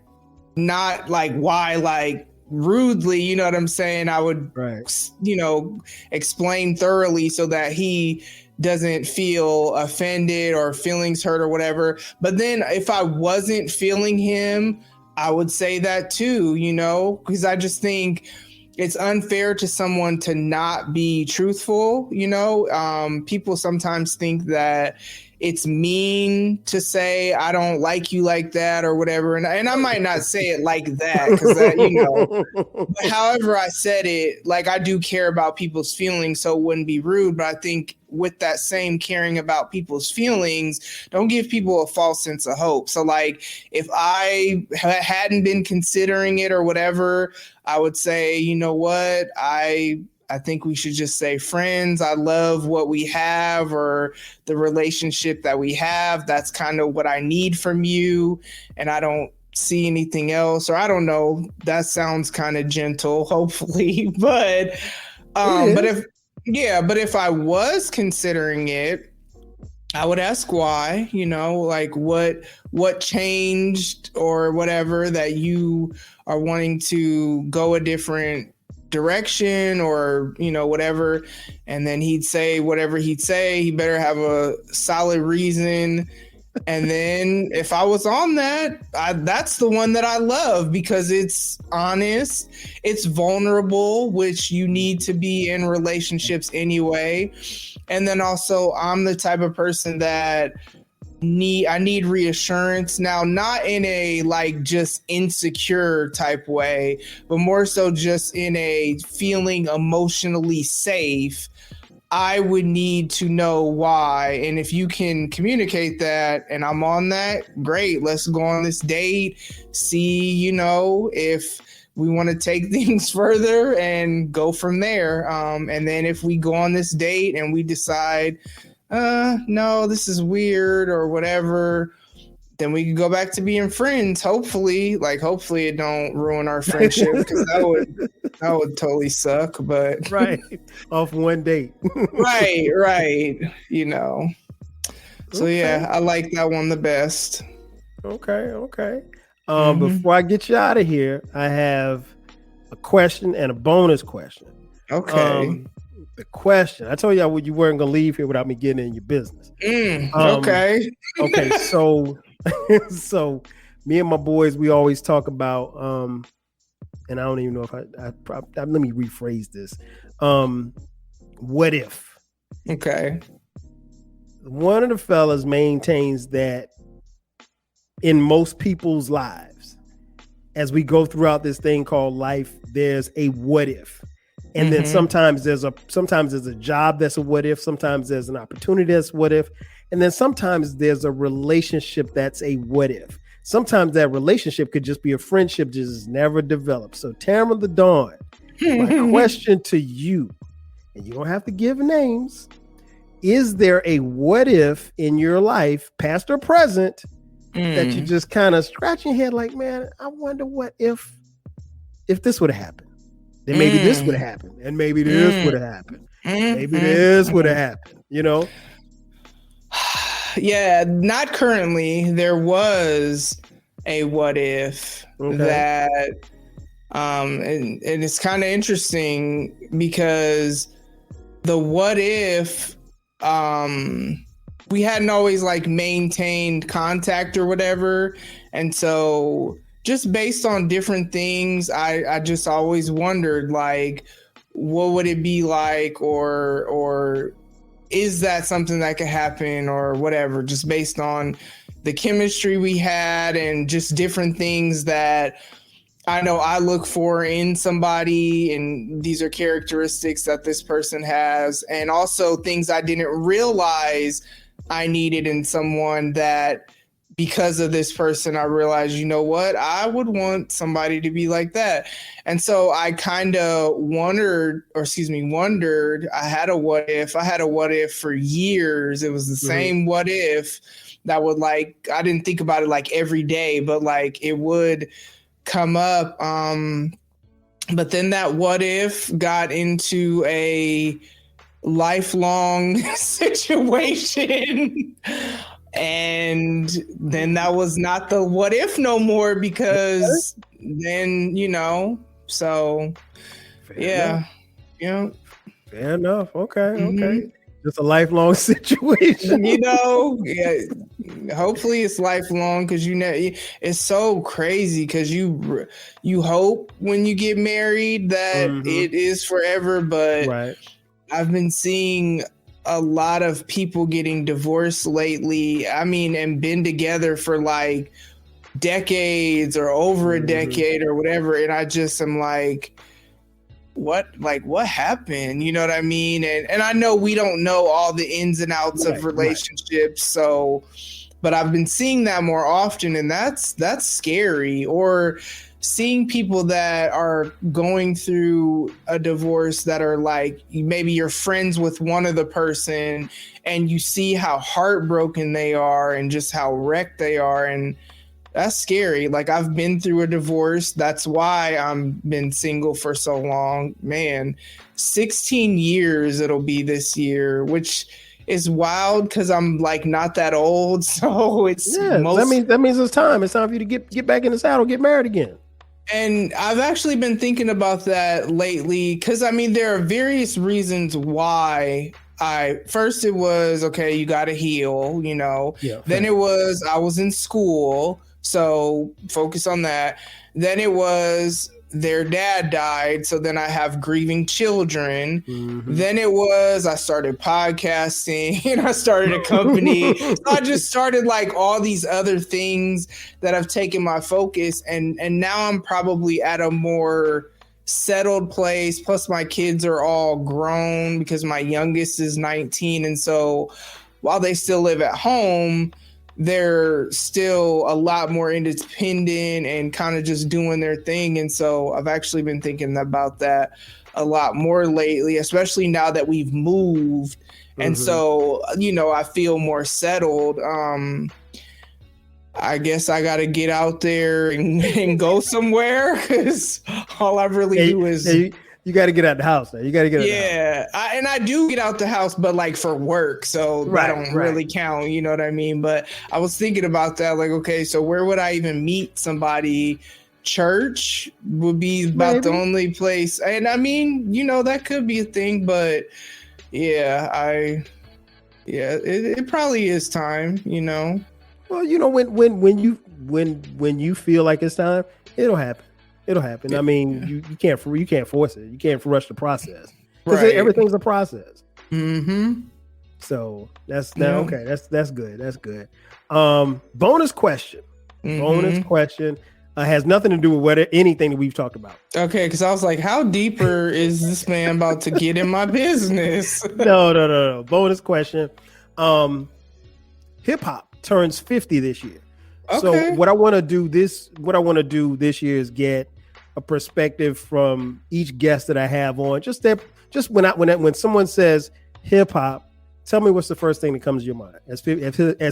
not like why, like rudely, you know what I'm saying? I would, explain thoroughly so that he doesn't feel offended or feelings hurt or whatever. But then if I wasn't feeling him, I would say that too, because I just think it's unfair to someone to not be truthful. People sometimes think that it's mean to say, I don't like you like that or whatever. And I might not say it like that because but however I said it, like I do care about people's feelings, so it wouldn't be rude. But I think with that same caring about people's feelings, don't give people a false sense of hope. So like if I hadn't been considering it or whatever, I would say, you know what, I think we should just say friends. I love what we have or the relationship that we have. That's kind of what I need from you. And I don't see anything else, or I don't know. That sounds kind of gentle, hopefully. But if I was considering it, I would ask why, like what changed or whatever that you are wanting to go a different direction or whatever. And then he'd say whatever he'd say. He better have a solid reason. And then if I was on that, that's the one that I love because it's honest, it's vulnerable, which you need to be in relationships anyway. And then also I'm the type of person that I need reassurance. Now, not in a like just insecure type way, but more so just in a feeling emotionally safe. I would need to know why. And if you can communicate that and I'm on that, great. Let's go on this date. See, if we want to take things further and go from there. And then if we go on this date and we decide, no, this is weird or whatever, then we can go back to being friends. Hopefully it don't ruin our friendship because that would totally suck. But right off one date, right. So yeah, I like that one the best. Okay. Before I get you out of here, I have a question and a bonus question. Okay. The question, I told you you weren't gonna leave here without me getting in your business. Okay. Okay, so so me and my boys, we always talk about and I don't even know if let me rephrase this. What if? Okay. One of the fellas maintains that in most people's lives, as we go throughout this thing called life, there's a what if. And then sometimes there's a job that's a what if, sometimes there's an opportunity that's what if, and then sometimes there's a relationship that's a what if. Sometimes that relationship could just be a friendship just never developed. So Tamara the Dawn, my question to you, and you don't have to give names, is there a what if in your life, past or present, that you just kind of scratch your head like, man, I wonder what if this would have happened? Then maybe this would have happened, and maybe this would have happened. Maybe this would have happened, you know? Yeah, not currently. There was a what if that and it's kind of interesting because the what if we hadn't always like maintained contact or whatever, and so just based on different things, I just always wondered, like, what would it be like, or is that something that could happen, or whatever, just based on the chemistry we had and just different things that I know I look for in somebody, and these are characteristics that this person has, and also things I didn't realize I needed in someone that because of this person, I realized, you know what, I would want somebody to be like that. And so I kind of wondered, I had a what if for years. It was the same what if that would, like, I didn't think about it like every day, but like it would come up. But then that what if got into a lifelong situation. And then that was not the what if no more, because then, so Fair enough. Okay. Just a lifelong situation. Hopefully it's lifelong, because it's so crazy, because you hope when you get married that it is forever, but right. I've been seeing a lot of people getting divorced lately. I mean, and been together for like decades or over a decade or whatever. And I just am like, what happened? You know what I mean? And I know we don't know all the ins and outs of relationships. So, but I've been seeing that more often, and that's scary. Or seeing people that are going through a divorce that are like, maybe you're friends with one of the person and you see how heartbroken they are and just how wrecked they are. And that's scary. Like, I've been through a divorce. That's why I'm been single for so long, man. 16 years it'll be this year, which is wild because I'm like not that old. So it's that means it's time. It's time for you to get back in the saddle, get married again. And I've actually been thinking about that lately, because I mean, there are various reasons why. First it was, okay, you got to heal, then it was, I was in school, so focus on that. Then it was, their dad died, so then I have grieving children. Then it was, I started podcasting and I started a company. So I just started like all these other things that have taken my focus, and now I'm probably at a more settled place. Plus my kids are all grown, because my youngest is 19, and so while they still live at home, they're still a lot more independent and kind of just doing their thing. And so I've actually been thinking about that a lot more lately, especially now that we've moved. And so, I feel more settled. I guess I got to get out there and go somewhere, because all I really do is... You got to get out the house now. You got to get out the house. Yeah, I do get out the house, but like for work, so that don't really count. You know what I mean? But I was thinking about that, like, okay, so where would I even meet somebody? Church would be about the only place, and I mean, that could be a thing, but it probably is time. Well, when you feel like it's time, it'll happen. I mean, you can't force it. You can't rush the process because everything's a process. Mm-hmm. So that's okay. That's good. That's good. Bonus question. Bonus question. Has nothing to do with anything that we've talked about. Okay, because I was like, how deeper is this man about to get in my business? No. Bonus question. Hip hop turns 50 this year. Okay. So what I want to do this year is get a perspective from each guest that I have on. Just when someone says hip hop, tell me what's the first thing that comes to your mind as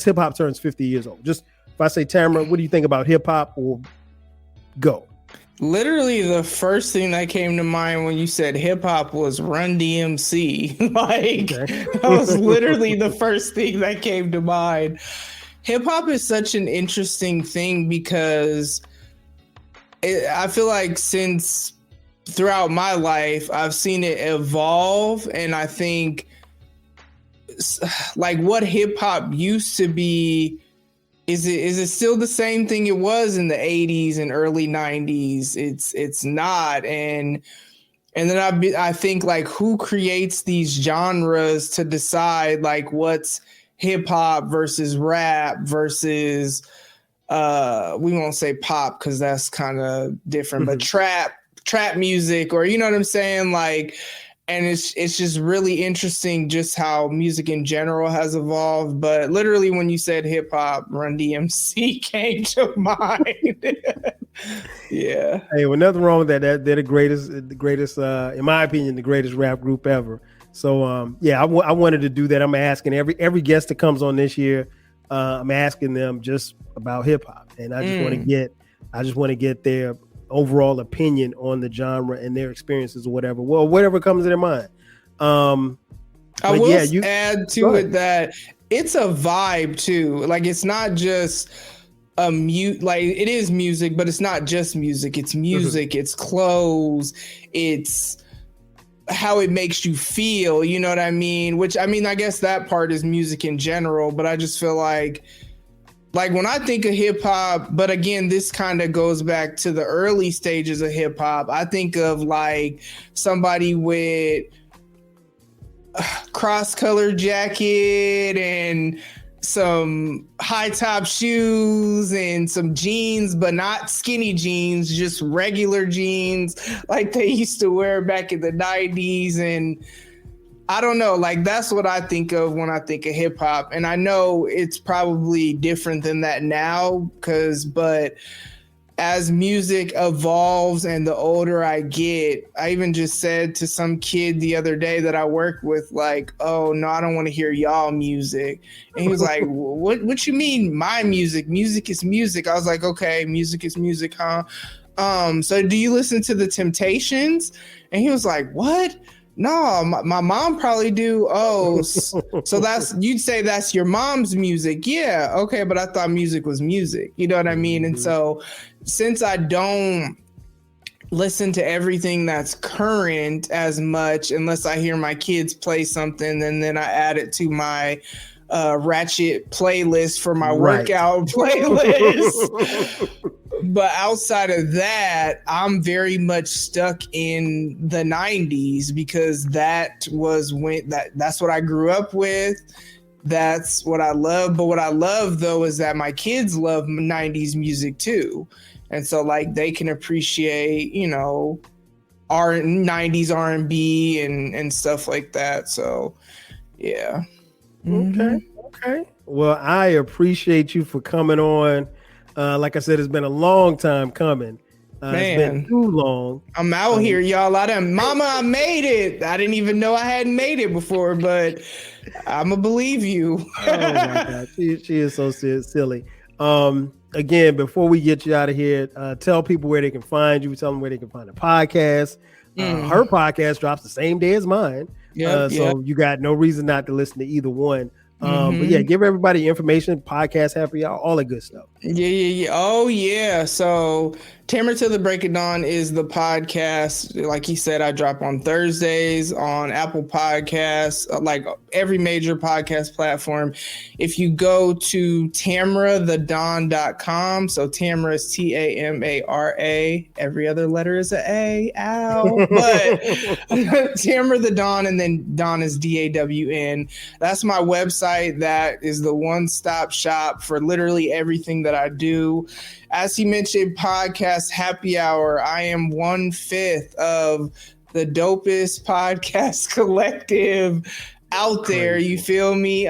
hip hop turns 50 years old. Just if I say, Tamara, what do you think about hip hop? Or go. Literally, the first thing that came to mind when you said hip hop was Run DMC. That was literally the first thing that came to mind. Hip hop is such an interesting thing because I feel like since throughout my life, I've seen it evolve. And I think like what hip hop used to be, is it still the same thing it was in the 80s and early 90s? It's not. And then I think like who creates these genres to decide like what's hip hop versus rap versus we won't say pop because that's kind of different, but trap music, or you know what I'm saying? Like, and it's just really interesting just how music in general has evolved. But literally when you said hip hop, Run DMC came to mind. Yeah. Hey, well, nothing wrong with that. They're the greatest, in my opinion, the greatest rap group ever. So, I wanted to do that. I'm asking every guest that comes on this year, I'm asking them just about hip hop, and I just want to get their overall opinion on the genre and their experiences or whatever. Well, whatever comes to their mind. I will add to it that it's a vibe too. Like it's not just like it is music, but it's not just music. It's music. It's clothes. It's how it makes you feel. You know what I mean? Which I mean, I guess that part is music in general. But I just feel like when I think of hip hop, but again, this kind of goes back to the early stages of hip hop. I think of like somebody with cross-colored jacket and some high top shoes and some jeans, but not skinny jeans, just regular jeans like they used to wear back in the 90s. And I don't know, like that's what I think of when I think of hip hop. And I know it's probably different than that now but as music evolves and the older I get, I even just said to some kid the other day that I work with, like, oh no, I don't want to hear y'all music. And he was like, what you mean my music? Music is music. I was like, okay, music is music, huh? So do you listen to the Temptations? And he was like, what? No, my mom probably do. Oh, so you'd say that's your mom's music. Yeah. Okay. But I thought music was music. You know what I mean? And so since I don't listen to everything that's current as much, unless I hear my kids play something, and then I add it to my ratchet playlist for my workout playlist. But outside of that, I'm very much stuck in the 90s because that was that's what I grew up with. That's what I love. But what I love though is that my kids love 90s music too. And so like they can appreciate, our 90s R&B and stuff like that. So yeah. Okay. Well, I appreciate you for coming on. Like I said, it's been a long time coming. It's been too long. I'm out here, y'all. Mama, I made it. I didn't even know I hadn't made it before, but I'm going to believe you. Oh, my God. She is so silly. Again, before we get you out of here, tell people where they can find you. Tell them where they can find the podcast. Her podcast drops the same day as mine. Yep. So you got no reason not to listen to either one. But yeah, give everybody information, podcast, happy hour, all that good stuff. Yeah. Oh yeah. So Tamara the Break of Dawn is the podcast. Like he said, I drop on Thursdays on Apple Podcasts, like every major podcast platform. If you go to tamarathedawn.com, so Tamara is Tamara, every other letter is a A. Ow. But Tamara the Dawn, and then Dawn is DAWN. That's my website. That is the one-stop shop for literally everything that I do. As he mentioned, podcast happy hour. I am 1/5 of the dopest podcast collective out there. You feel me?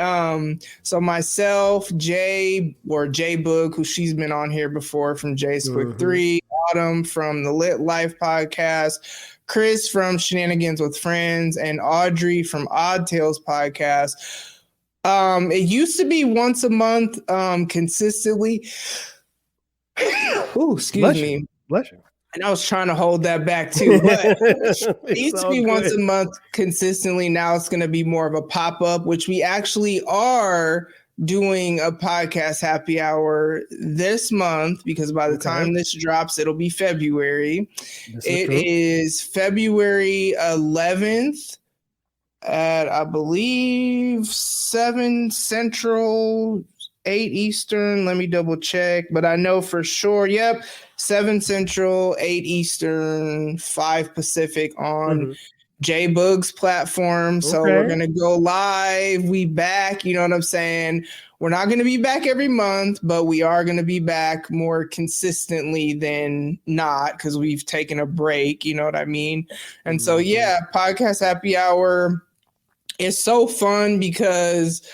So myself, J Boog, who she's been on here before from J's Quick 3, Autumn from the Lit Life podcast, Chris from Shenanigans with Friends, and Audrey from Odd Tales podcast. It used to be once a month, consistently. Ooh, excuse me. Bless you. And I was trying to hold that back too, but it used to be once a month consistently. Now it's going to be more of a pop-up, which we actually are doing a podcast happy hour this month, because by the time this drops, it'll be February. It is February 11th at, I believe, 7 Central, 8 Eastern. Let me double check, but I know for sure. Yep. 7 Central, 8 Eastern, 5 Pacific on J Boog's platform. So we're going to go live. We back. You know what I'm saying? We're not going to be back every month, but we are going to be back more consistently than not, because we've taken a break. You know what I mean? And so, yeah, podcast happy hour is so fun because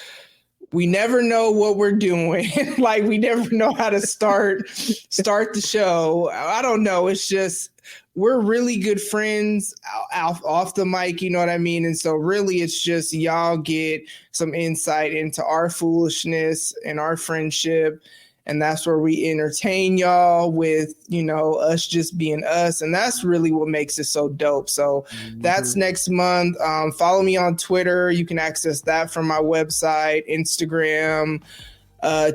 we never know what we're doing. Like, we never know how to start the show. I don't know. It's just, we're really good friends off the mic. You know what I mean? And so really it's just y'all get some insight into our foolishness and our friendship. And that's where we entertain y'all with, you know, us just being us. And that's really what makes it so dope. So that's next month. Follow me on Twitter. You can access that from my website, Instagram,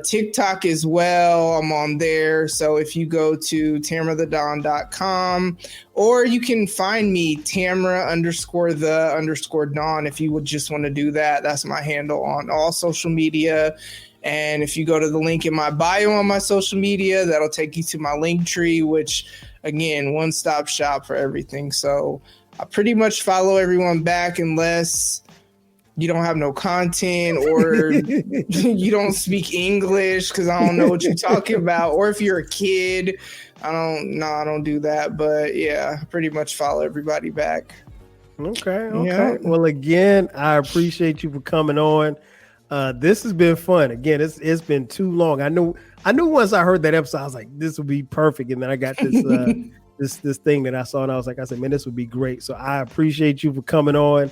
TikTok as well. I'm on there. So if you go to tamarathedawn.com, or you can find me Tamara_the_Dawn if you would just want to do that. That's my handle on all social media. And if you go to the link in my bio on my social media, that'll take you to my link tree, which, again, one-stop shop for everything. So I pretty much follow everyone back unless you don't have no content or you don't speak English, because I don't know what you're talking about. Or if you're a kid, I don't do that. But, yeah, I pretty much follow everybody back. Okay. Yeah. Well, again, I appreciate you for coming on. This has been fun. Again, it's been too long. I knew once I heard that episode, I was like, this would be perfect. And then I got this this thing that I saw, and I said, man, this would be great. So I appreciate you for coming on.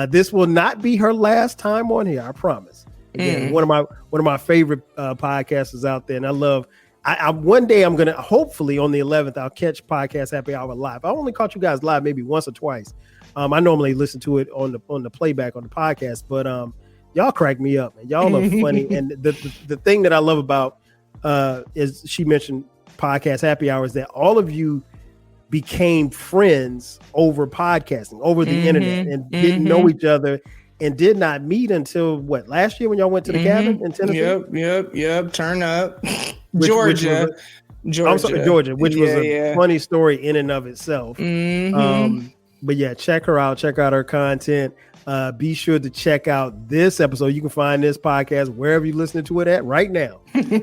This will not be her last time on here, I promise. Again, one of my favorite podcasters out there, and I love. I one day I'm gonna, hopefully on the 11th, I'll catch Podcast Happy Hour live. I only caught you guys live maybe once or twice. I normally listen to it on the playback on the podcast, but y'all crack me up, and y'all are funny. And the thing that I love about is, she mentioned Podcast Happy Hour, is that all of you became friends over podcasting, over the internet, and didn't know each other and did not meet until last year when y'all went to the cabin in Tennessee? Yep. Turn up. Georgia, which was a funny story in and of itself. But yeah, check her out. Check out her content. Be sure to check out this episode. You can find this podcast wherever you're listening to it at right now. Remember,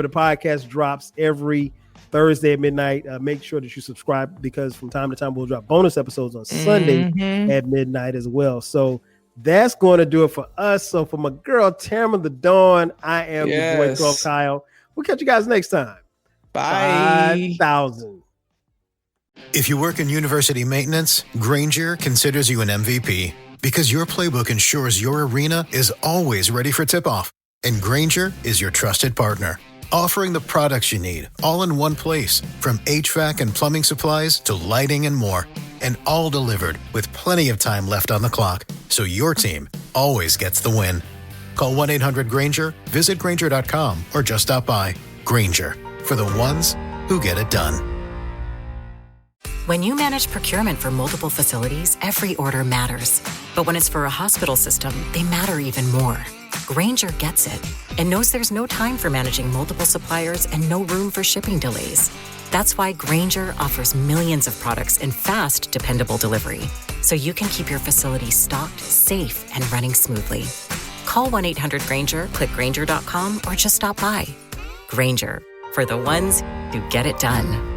the podcast drops every Thursday at midnight. Make sure that you subscribe, because from time to time we'll drop bonus episodes on Sunday at midnight as well. So that's going to do it for us. So for my girl Tamara the Dawn, I am your boy 12 Kyle. We'll catch you guys next time. Bye. 5,000. If you work in university maintenance, Granger considers you an MVP, because your playbook ensures your arena is always ready for tip-off. And Granger is your trusted partner, offering the products you need all in one place, from HVAC and plumbing supplies to lighting and more, and all delivered with plenty of time left on the clock, so your team always gets the win. Call 1-800-GRANGER, visit Grainger.com, or just stop by. Grainger, for the ones who get it done. When you manage procurement for multiple facilities, every order matters. But when it's for a hospital system, they matter even more. Grainger gets it and knows there's no time for managing multiple suppliers and no room for shipping delays. That's why Grainger offers millions of products in fast, dependable delivery, so you can keep your facility stocked, safe, and running smoothly. Call 1-800-GRAINGER, click Grainger.com, or just stop by. Grainger, for the ones who get it done.